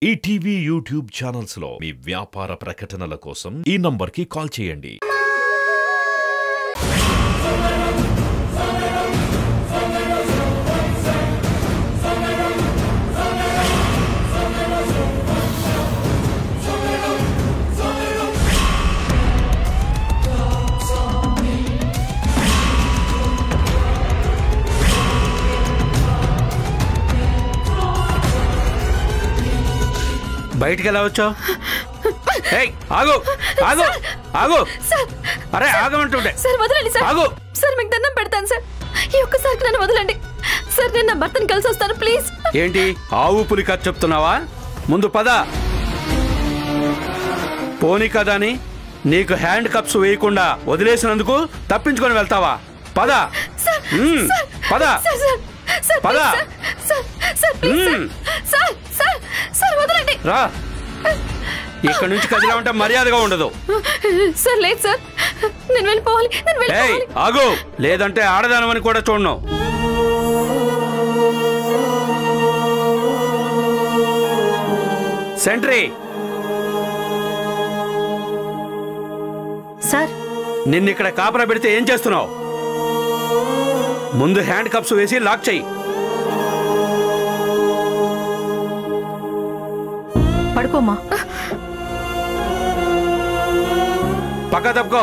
ETV YouTube channels లో మీ వ్యాపార ప్రకటనల కోసం ఈ నంబర్కి కాల్ చేయండి. బయటికి ఎలా వచ్చావు? ఆగు ఆగు ఆగు! అరే ఆగమంటుండే. సార్ వదలండి సార్. ఆగు సార్ మీకు దండం పెడతాను సార్. ఈ ఒక్కసారికి నన్ను వదలండి సార్. నేను నా భర్తను కలిసి వస్తాను ప్లీజ్. ఏంటి ఆవు పులి కథ చెప్తున్నావా? ముందు పద. పోనీ కదా అని నీకు హ్యాండ్ కప్స్ వేయకుండా వదిలేసినందుకు తప్పించుకొని వెళ్తావా? పద పద పద. రా. ఇక్కడ నుంచి కదిలా ఉంటే మర్యాదగా ఉండదు. సార్ లేదు సార్, నేను వెళ్ళిపోవాలి. ఆగు, లేదంటే ఆడదానమని కూడా చూడను. సెంట్రీ సార్, నిన్నిక్కడ కాపరా పెడితే ఏం చేస్తున్నావు? ముందు హ్యాండ్ కప్స్ వేసి లాక్ చెయ్యి. పడుకోమ్మా. పక్క తప్పుకో.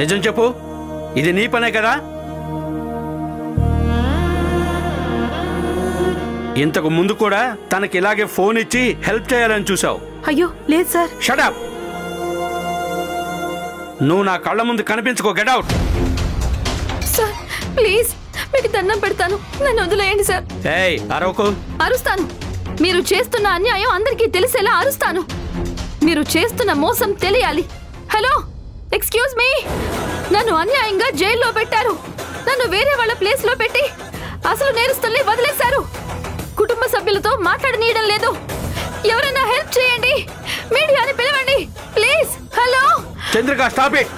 నిజం చెప్పు, ఇది నీ పనే కదా? ఇంతకు ముందు కూడా తనకి ఇలాగే ఫోన్ ఇచ్చి హెల్ప్ చేయాలని చూసావు. అయ్యో లేదు సార్. Shut up. నువ్వు నా కళ్ళ ముందు కనిపించుకో. Get out. సార్ ప్లీజ్ మీకు దండం పెడతాను, నన్ను వదిలేయండి సార్. అరవకు. అరుస్తాను. మీరు చేస్తున్న అన్యాయం అందరికీ తెలిసేలా అరుస్తాను. మీరు చేస్తున్న మోసం తెలియాలి. Hello, excuse me. నన్ను అన్యాయంగా జైల్లో పెట్టారు. నన్ను వేరే వాళ్ళ ప్లేస్ లో పెట్టి అసలు నేరస్తుల్ని వదిలేశారు. కుటుంబ సభ్యులతో మాట్లాడనీయడం లేదు. ఎవరైనా హెల్ప్ చేయండి. మీడియాని పిలవండి please. Hello Chandrika, stop it.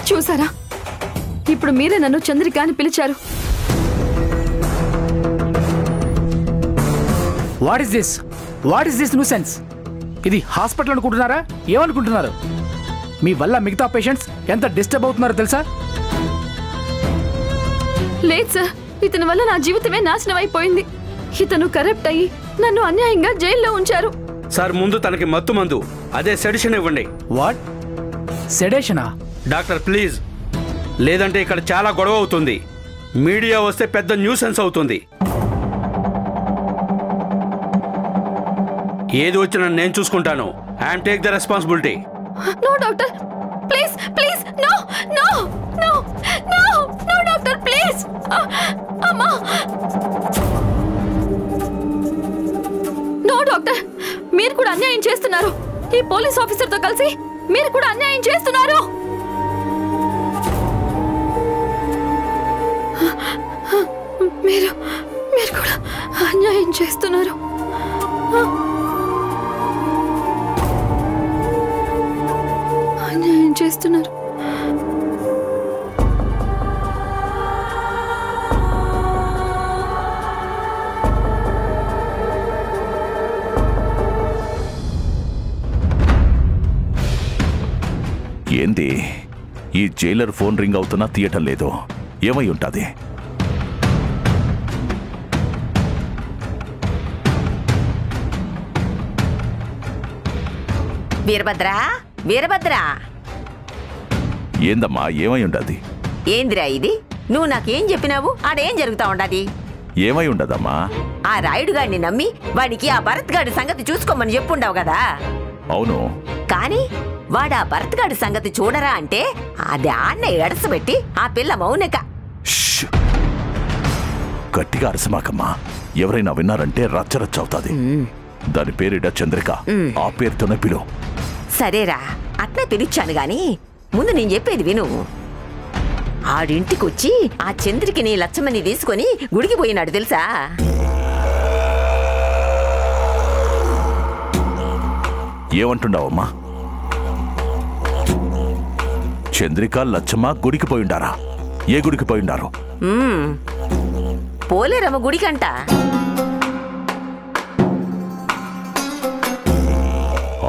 చూసారా, ఇప్పుడు మీరే నన్ను చంద్రిక అని పిలిచారు. What is this? What is this nuisance? ఇది హాస్పిటల్ అనుకుంటున్నారా? ఏమనుకుంటున్నారు? మీ వల్ల మిగతా పేషెంట్స్ ఎంత డిస్టర్బ్ అవుతున్నారో తెలుసా? లేదు సార్, ఇతని వల్ల నా జీవితమే నాశనం అయిపోయింది. ఇతను కరప్ట్ అయ్యి నన్ను అన్యాయంగా జైల్లో ఉంచారు. సార్, ముందు తనకి మత్తు మందు, అదే సెడిషన్ ఇవ్వండి. వాట్? సెడేషనా? డాక్టర్ ప్లీజ్, లేదంటే ఇక్కడ చాలా గొడవ అవుతుంది. మీడియా వస్తే పెద్ద న్యూసెన్స్ అవుతుంది. ఏది వచ్చినా నేను చూసుకుంటాను. I'm take the responsibility. No doctor please please. No no no no no doctor please. అమ్మా. నో డాక్టర్, మీరు కూడా అన్యాయం చేస్తున్నారు. ఈ పోలీస్ ఆఫీసర్తో కలిసి మీరు కూడా అన్యాయం చేస్తున్నారు. మీరు కూడా అన్యాయం చేస్తున్నారు. అన్యాయం చేస్తున్నారు. ఏంది ఈ జైలర్ ఫోన్ రింగ్ అవుతున్నా తీయటం లేదు? ఏమై ఉంటుంది? వీరభద్రా, వీరభద్రా. ఏందమ్మా, ఏమై ఉండది? ఏందిరా ఇది? నువ్వు నాకేం చెప్పినావు? ఆడేం జరుగుతా ఉండది? ఏమై ఉండదమ్మా? ఆ రాయుడు గాడిని నమ్మి వాడికి ఆ భరత్ గాడి సంగతి చూసుకోమని చెప్పుండావు కదా. అవును. కానీ వాడు ఆ భరత్ గాడి సంగతి చూడరా అంటే అది ఆన్న ఎడసబెట్టి ఆ పిల్ల మౌనిక. గట్టిగా అరసమాకమ్మా, ఎవరైనా విన్నారంటే రచ్చరచ్చవుతాది. దాని పేరిట చంద్రిక. ఆ పేరుతోనే పిలువు. సరేరా, అట్నే పిలిచాను గాని ముందు నేను చెప్పేది విను. ఆడింటికొచ్చి ఆ చంద్రికిని లచ్చమ్మని తీసుకొని గుడికి పోయినాడు తెలుసా? ఏమంటున్నావమ్మా? చంద్రిక లచ్చమ్మ గుడికి పోయిండారా? ఏ గుడికి పోయిండారు? పోలేరమ్మ గుడికంట.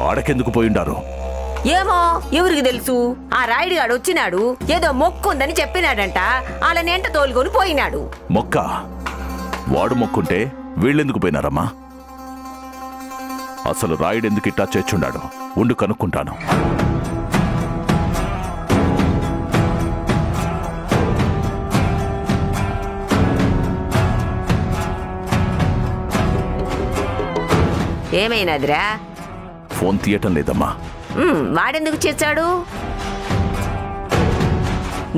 ఆడకెందుకు పోయిండారు? ఏమో ఎవరికి తెలుసు. ఆ రాయుడిగాడు వచ్చినాడు, ఏదో మొక్కు ఉందని చెప్పినాడంట. వాళ్ళని ఎంట తోలుకొని పోయినాడు. మొక్క? వాడు మొక్కుంటే వీళ్ళెందుకు పోయినారమ్మా? అసలు రాయుడెందుకు ఇట్టా చేర్చుండాడు? ఉండు కనుక్కుంటాను. ఏమైనాదిరా? ఫోన్ తీయటం లేదమ్మా. వాడెందుకు చేర్చాడు?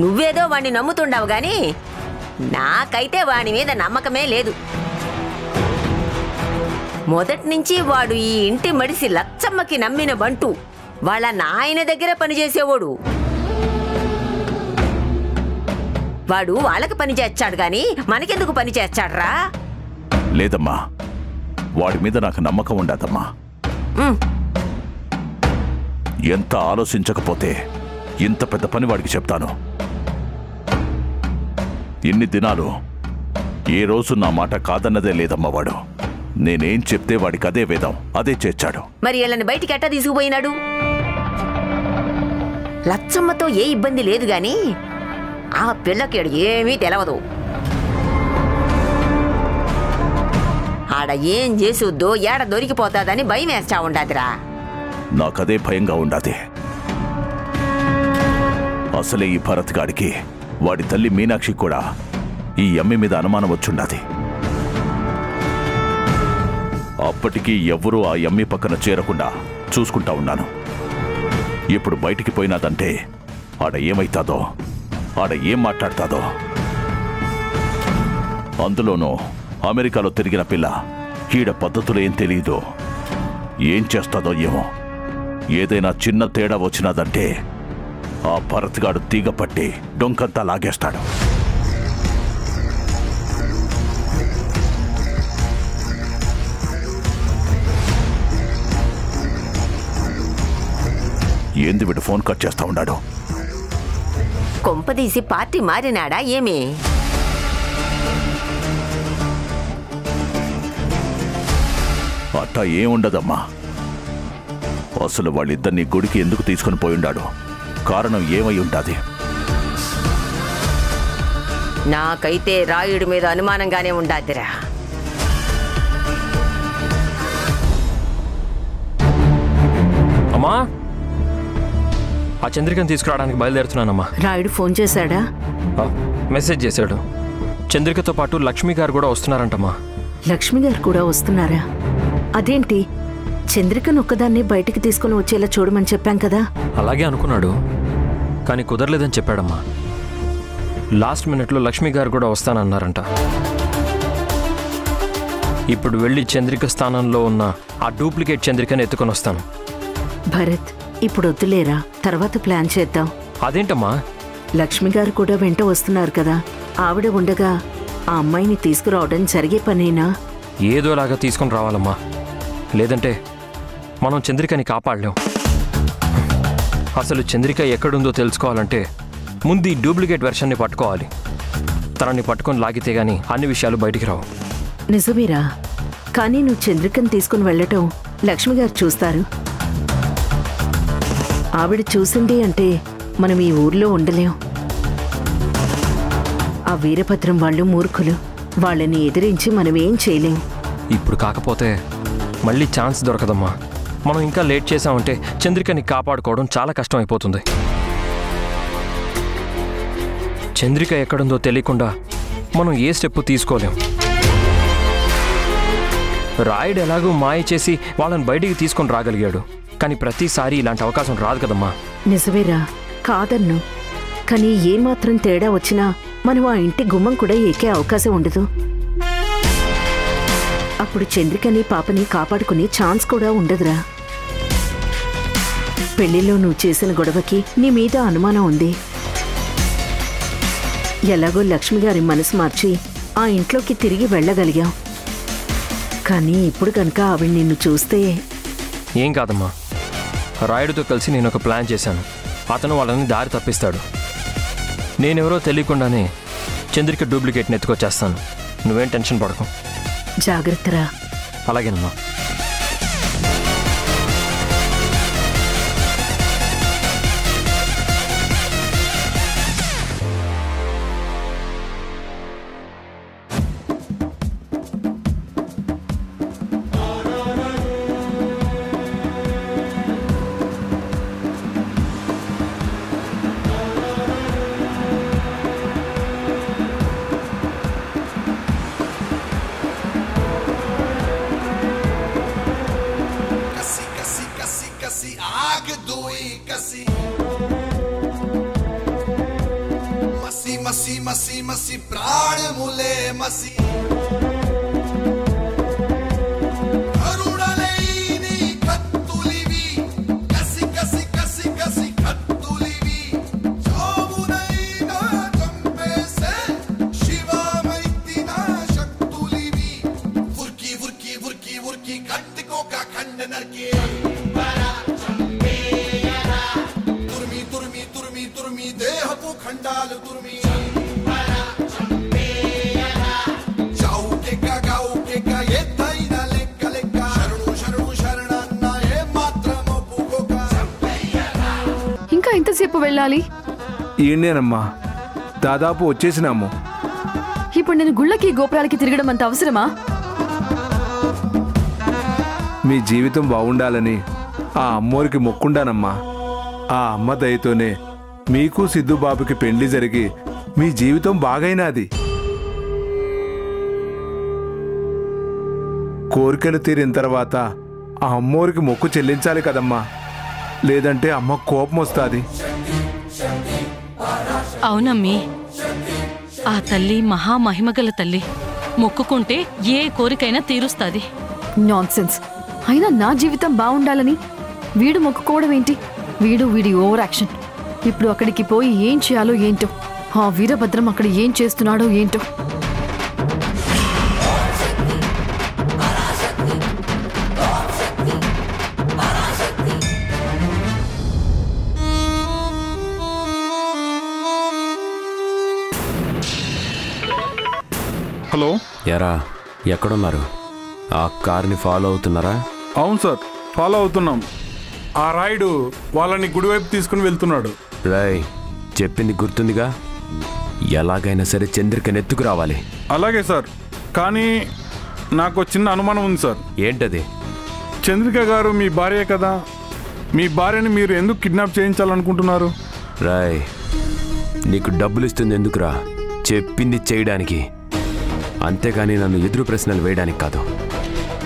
నువ్వేదో వాణ్ణి నమ్ముతుండవు గాని నాకైతే వాడి మీద నమ్మకమే లేదు. మొదటి నుంచి వాడు ఈ ఇంటి మడిసి లచ్చమ్మకి నమ్మిన బంటు వాళ్ళ నాయన దగ్గర పనిచేసేవాడు. వాడు వాళ్ళకి పని చేస్తాడు గాని మనకెందుకు పని చేస్తాడ్రా? లేదమ్మా, వాడి మీద నాకు నమ్మకం ఉండదమ్మా. ఎంత ఆలోచించకపోతే ఇంత పెద్ద పని వాడికి చెప్తాను. ఇన్ని దినాలు ఏ రోజు నా మాట కాదన్నదే లేదమ్మా వాడు. నేనేం చెప్తే వాడికి అదే వేదం, అదే చేర్చాడు. మరి వీళ్ళని బయటికి ఎట్టా తీసుకుపోయినాడు? లచ్చమ్మతో ఏ ఇబ్బంది లేదు గాని ఆ పిల్లకి ఏమీ తెలవదు. ఆడ ఏం చేసుద్దో ఏడ దొరికిపోతాదని భయం వేస్తా ఉండాదిరా. నాకదే భయంగా ఉండాది. అసలే ఈ భరత్ గాడికి వాడి తల్లి మీనాక్షి కూడా ఈ అమ్మి మీద అనుమానం వచ్చుండాది. అప్పటికీ ఎవ్వరూ ఆ అమ్మి పక్కన చేరకుండా చూసుకుంటా ఉన్నాను. ఇప్పుడు బయటికి పోయినాదంటే ఆడ ఏమైతాదో, ఆడ ఏం మాట్లాడతాదో. అందులోనూ అమెరికాలో తిరిగిన పిల్ల ఈడ పద్ధతులు ఏం తెలీదు. ఏం చేస్తాదో ఏమో. ఏదైనా చిన్న తేడా వచ్చినాదంటే ఆ భరత్గాడు తీగ పట్టి డొంకంతా లాగేస్తాడు. ఏంది వీడు ఫోన్ కట్ చేస్తా ఉన్నాడు? కొంపదీసి పార్టీ మారినాడా ఏమి? అట్టా ఏముండదమ్మా. అసలు వాళ్ళిద్దరినీ గుడికి ఎందుకు తీసుకుని పోయిండాడు? కారణం ఏమై ఉంటాది? నాకైతే రాయుడి మీద అనుమానంగానే ఉండాదిరా. అమ్మా, ఆ చంద్రికను తీసుకురావడానికి బయలుదేరుతున్నానమ్మా. రాయుడు ఫోన్ చేశాడా? మెసేజ్ చేశాడు. చంద్రికతో పాటు లక్ష్మి గారు కూడా వస్తున్నారంటమ్మా. లక్ష్మి గారు కూడా వస్తున్నారా? అదేంటి, చంద్రికను ఒక్కదాన్ని బయటికి తీసుకుని వచ్చేలా చూడమని చెప్పాం కదా. అలాగే అనుకున్నాడు, కానీ కుదరలేదని చెప్పాడమ్మా. లాస్ట్ మినిట్లో లక్ష్మి గారు కూడా వస్తానన్నారంట. ఇప్పుడు వెళ్ళి చంద్రిక స్థానంలో ఉన్న ఆ డూప్లికేట్ చంద్రికను ఎత్తుకొని వస్తాను. భరత్, ఇప్పుడు వద్దులేరా, తర్వాత ప్లాన్ చేద్దాం. అదేంటమ్మా? లక్ష్మి గారు కూడా వెంట వస్తున్నారు కదా. ఆవిడ ఉండగా ఆ అమ్మాయిని తీసుకురావడం జరిగే పనేనా? ఏదోలాగా తీసుకొని రావాలమ్మా, లేదంటే మనం చంద్రికని కాపాడలేం. అసలు చంద్రిక ఎక్కడుందో తెలుసుకోవాలంటే ముందు ఈ డూప్లికేట్ వెర్షన్ని పట్టుకోవాలి. తనని పట్టుకొని లాగితే గానీ అన్ని విషయాలు బయటికి రావు. నిజమేరా, కానీ నువ్వు చంద్రికను తీసుకుని వెళ్ళటం లక్ష్మి గారు చూస్తారు. ఆవిడ చూసింది అంటే మనం ఈ ఊర్లో ఉండలేం. ఆ వీరభద్రం వాళ్ళు మూర్ఖులు. వాళ్ళని ఎదిరించి మనం ఏం చేయలేం. ఇప్పుడు కాకపోతే మళ్ళీ ఛాన్స్ దొరకదమ్మా. మనం ఇంకా లేట్ చేసామంటే చంద్రికని కాపాడుకోవడం చాలా కష్టం అయిపోతుంది. చంద్రిక ఎక్కడుందో తెలియకుండా మనం ఏ స్టెప్ తీసుకోలేం. రాయుడు ఎలాగో మాయ చేసి వాళ్ళని బయటికి తీసుకొని రాగలిగాడు, కానీ ప్రతిసారి ఇలాంటి అవకాశం రాదు కదమ్మా. నిజమేరా, కాదన్ను. కానీ ఏమాత్రం తేడా వచ్చినా మనం ఆ ఇంటి గుమ్మం కూడా ఎక్కే అవకాశం ఉండదు. అప్పుడు చంద్రికని పాపని కాపాడుకునే ఛాన్స్ కూడా ఉండదురా. పెళ్లిలో నువ్వు చేసిన గొడవకి నీ మీద అనుమానం ఉంది. ఎలాగో లక్ష్మి గారి మనసు మార్చి ఆ ఇంట్లోకి తిరిగి వెళ్ళగలిగాం. కానీ ఇప్పుడు కనుక ఆవిడ నిన్ను చూస్తే... ఏం కాదమ్మా, రాయుడితో కలిసి నేను ఒక ప్లాన్ చేశాను. అతను వాళ్ళని దారి తప్పిస్తాడు. నేనెవరో తెలియకుండానే చంద్రిక డూప్లికేట్ని ఎత్తుకొచ్చేస్తాను. నువ్వేం టెన్షన్ పడకు. జాగ్రత్తరా. అలాగేనమ్మా. मसी मसी प्राण मुले मसी करुणलेनी कत्तुलिवी कसी कसी कसी कसी कत्तुलिवी जामुनैना चंपेसे शिवा मैत्तिना शक्तुलिवी फुर्की फुर्की फुर्की फुर्की कट्टिको का खंड नरके तुर्मी तुर्मी तुर्मी तुर्मी देहपु खंडाल तुर्मी ఎంతసేపు వెళ్ళాలి? ఈయనేనమ్మా, దాదాపు వచ్చేసినాము. ఇప్పుడు నేను గుళ్ళకి గోపురాలకి తిరగడం అంత అవసరమా? మీ జీవితం బాగుండాలని ఆ అమ్మోరికి మొక్కుండానమ్మా. ఆ అమ్మ దయతోనే మీకు సిద్ధుబాబుకి పెళ్లి జరిగి మీ జీవితం బాగైనాది. కోరికలు తీరిన తర్వాత ఆ అమ్మోరికి మొక్కు చెల్లించాలి కదమ్మా, లేదంటే అమ్మ కోపం వస్తుంది. అవునమ్మీ, ఆ తల్లి మహామహిమగల తల్లి. మొక్కుకుంటే ఏ కోరికైనా తీరుస్తుంది. నాన్సెన్స్. అయినా నా జీవితం బాగుండాలని వీడు మొక్కుకోవడం ఏంటి? వీడి ఓవర్ యాక్షన్. ఇప్పుడు అక్కడికి పోయి ఏం చేయాలో ఏంటో, ఆ వీరభద్రం అక్కడ ఏం చేస్తున్నాడో ఏంటో. హలో, ఎరా ఎక్కడున్నారు? ఆ కార్ని ఫాలో అవుతున్నారా? అవును సార్, ఫాలో అవుతున్నాం. ఆ రాయుడు వాళ్ళని గుడివైపు తీసుకుని వెళ్తున్నాడు. రాయ్, చెప్పింది గుర్తుందిగా? ఎలాగైనా సరే చంద్రికని ఎత్తుకు రావాలి. అలాగే సార్, కానీ నాకు చిన్న అనుమానం ఉంది సార్. ఏంటది? చంద్రిక గారు మీ భార్యే కదా, మీ భార్యని మీరు ఎందుకు కిడ్నాప్ చేయించాలనుకుంటున్నారు? రాయ్, నీకు డబ్బులు ఇస్తుంది ఎందుకురా? చెప్పింది చేయడానికి, అంతేగాని నన్ను ఎదురు ప్రశ్నలు వేయడానికి కాదు.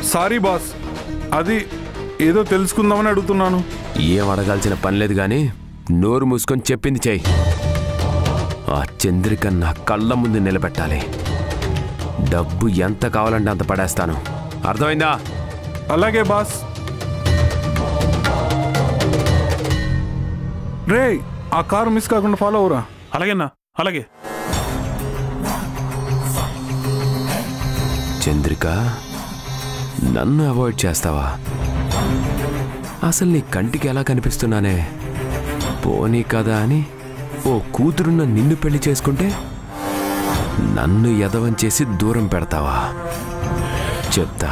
సారీ బాస్, అది ఏదో తెలుసుకుందామని అడుగుతున్నాను. ఏం అడగాల్సిన పని లేదు కానీ నోరు మూసుకొని చెప్పింది చెయ్యి. ఆ చంద్రిక నా కళ్ళ ముందు నిలబెట్టాలి. డబ్బు ఎంత కావాలంటే అంత పడేస్తాను, అర్థమైందా? అలాగే బాస్. రే, ఆ కారు మిస్ కాకుండా ఫాలో అవురా. అలాగేనా? అలాగే. చంద్రిక, నన్ను అవాయిడ్ చేస్తావా? అసలు నీ కంటికి ఎలా కనిపిస్తున్నానే? పోనీ కదా అని ఓ కూతురున్న నిన్ను పెళ్లి చేసుకుంటే నన్ను ఎదవం చేసి దూరం పెడతావా? చెప్తా,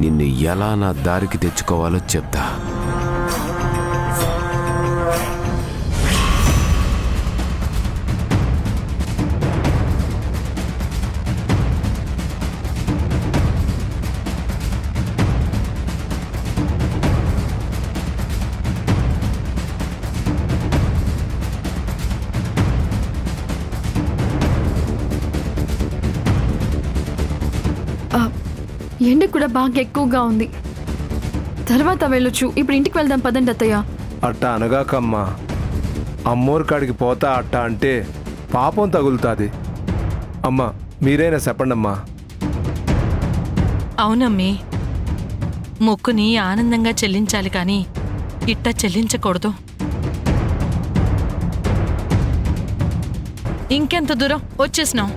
నిన్ను ఎలా నా దారికి తెచ్చుకోవాలో చెప్తా. ఎండ కూడా బాగా ఎక్కువగా ఉంది. తర్వాత వెళ్ళొచ్చు. ఇప్పుడు ఇంటికి వెళ్దాం పదండి అత్తయ్య. అట్టా అనగాకమ్మా, అమ్మోరు కాడికి పోతా అట్టా అంటే పాపం తగులుతుంది. అమ్మా, మీరైనా చెప్పండమ్మా. అవునమ్మీ, మొక్కుని ఆనందంగా చెల్లించాలి కానీ ఇట్ట చెల్లించకూడదు. ఇంకెంత దూరం వచ్చేసినాం.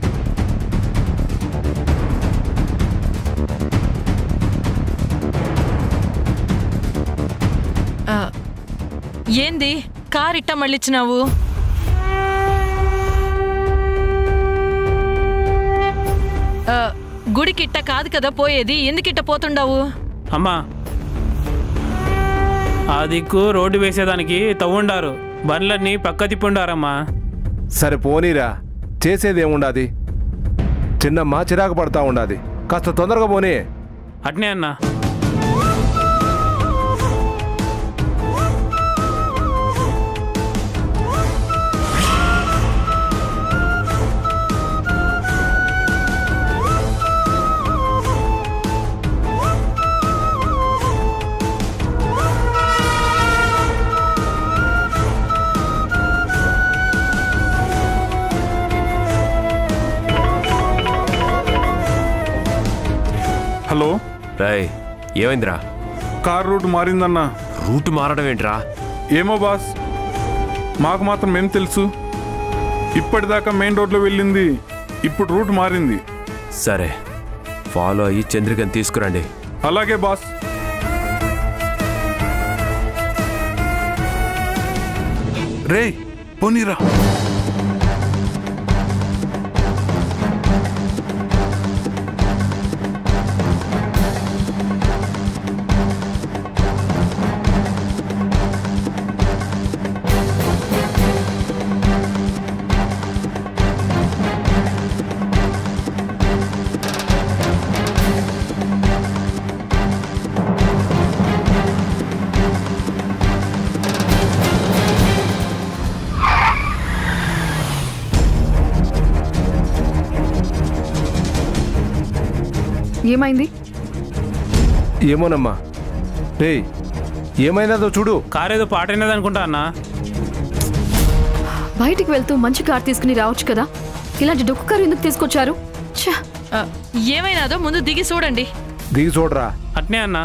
ఏంది కార్ ఇట్ట మళ్ళిచ్చినావు? గుడికిట్ట కాదు కదా పోయేది, ఎందుకిట్ట పోతుండావు? అమ్మా ఆ దిక్కు రోడ్డు వేసేదానికి తవ్వుండారు, బండ్లన్నీ పక్క తిప్పుండారమ్మా. సరే పోనీరా, చేసేదేముండాది? చిన్నమ్మ చిరాకు పడతా ఉండాది, కాస్త తొందరగా పోనీ. అట్నే అన్నా. హలో రాయ్, ఏమైందిరా? Car route మారిందన్నా. రూట్ మారడం ఏంట్రా? ఏమో బాస్, మాకు మాత్రం ఏం తెలుసు. ఇప్పటిదాకా మెయిన్ రోడ్లో వెళ్ళింది, ఇప్పుడు రూట్ మారింది. సరే, ఫాలో అయ్యి చంద్రికని తీసుకురండి. అలాగే బాస్. రే పోనీరా. ఏమైంది? ఏమోనమ్మా. రే ఏమైనాదో చూడు. కార్ ఏదో పాటైనది అనుకుంటా అన్నా. బయటికి వెళ్తూ మంచి కార్ తీసుకుని రావచ్చు కదా, ఇలాంటి డొక్కు కారు ఎందుకు తీసుకొచ్చారు? ఏమైనాదో ముందు దిగి చూడండి. దిగి చూడరా. అట్నే అన్నా.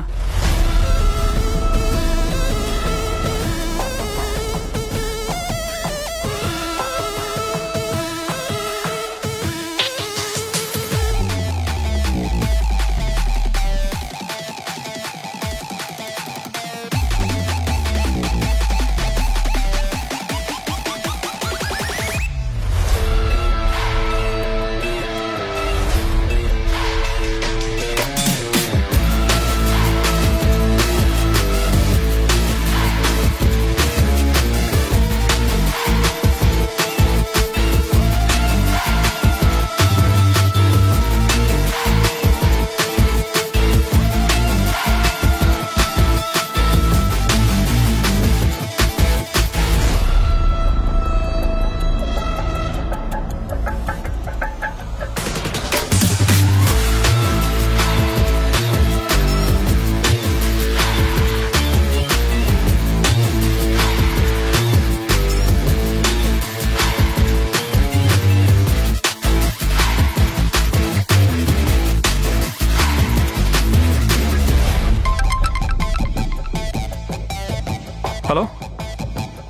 హలో,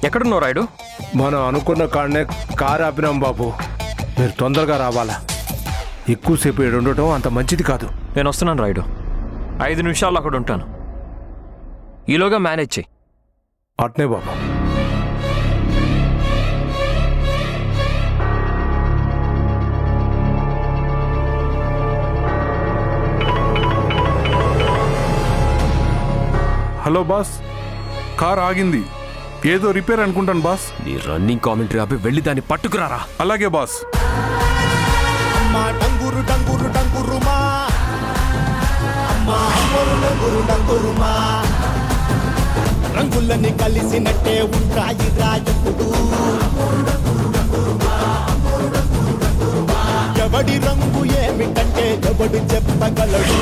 ఎక్కడున్నావు రాయుడు? మనం అనుకున్న కాడనే కారు ఆపినాం బాబు. మీరు తొందరగా రావాలా. ఎక్కువసేపు ఏడు ఉండటం అంత మంచిది కాదు. నేను వస్తున్నాను రాయుడు, 5 నిమిషాలు అక్కడ ఉంటాను. ఈలోగా మేనేజ్ చెయ్యి. అట్నే బాబు. హలో బాస్, కార్ ఆగింది. ఏదో రిపేర్ అనుకుంటాను బాస్. నీ రన్నింగ్ కామెంటరీ ఆపి వెళ్ళి దాన్ని పట్టుకురారా. అలాగే బాస్. అమ్మా డంగురు డంగురు డంగురుమా, అమ్మా అమ్మరు డంగురు డంగురుమా, రంగులని కలిసినట్టే ఉంటాయి రాజపుడు. ఎవడి రంగు ఏమిటంటే ఎవడు చెప్పగలడు.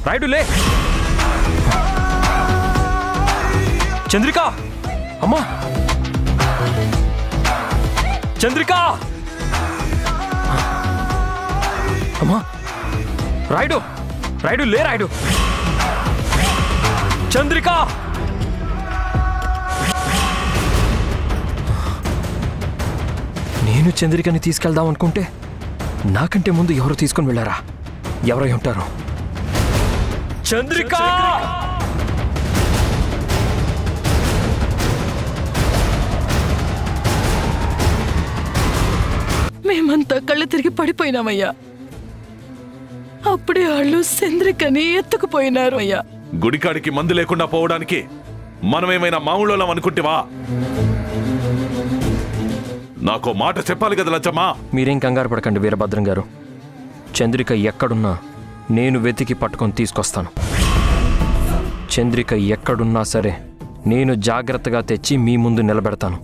రాయుడు లే. చంద్రిక, అమ్మా చంద్రిక, అమ్మా రాయుడు లే. రాయుడు, చంద్రిక. నేను చంద్రికని తీసుకెళ్దాం అనుకుంటే నాకంటే ముందు ఎవరు తీసుకుని వెళ్ళారా? ఎవరై ఉంటారు? చంద్రిక! మేమంతా కళ్ళు తిరిగి పడిపోయినామయ్యా. అప్పుడే వాళ్ళు చంద్రికని ఎత్తుకుపోయినారు అయ్యా. గుడికాడికి మందు లేకుండా పోవడానికి మనమేమైనా మామూలు అనుకుంటేవా? నాకో మాట చెప్పాలి కదా లచ్చమ్మా. మీరేం కంగారు పడకండి వీరభద్రం గారు. చంద్రిక ఎక్కడున్నా నేను వెతికి పట్టుకొని తీసుకొస్తాను. చంద్రిక ఎక్కడున్నా సరే నేను జాగ్రత్తగా తెచ్చి మీ ముందు నిలబెడతాను.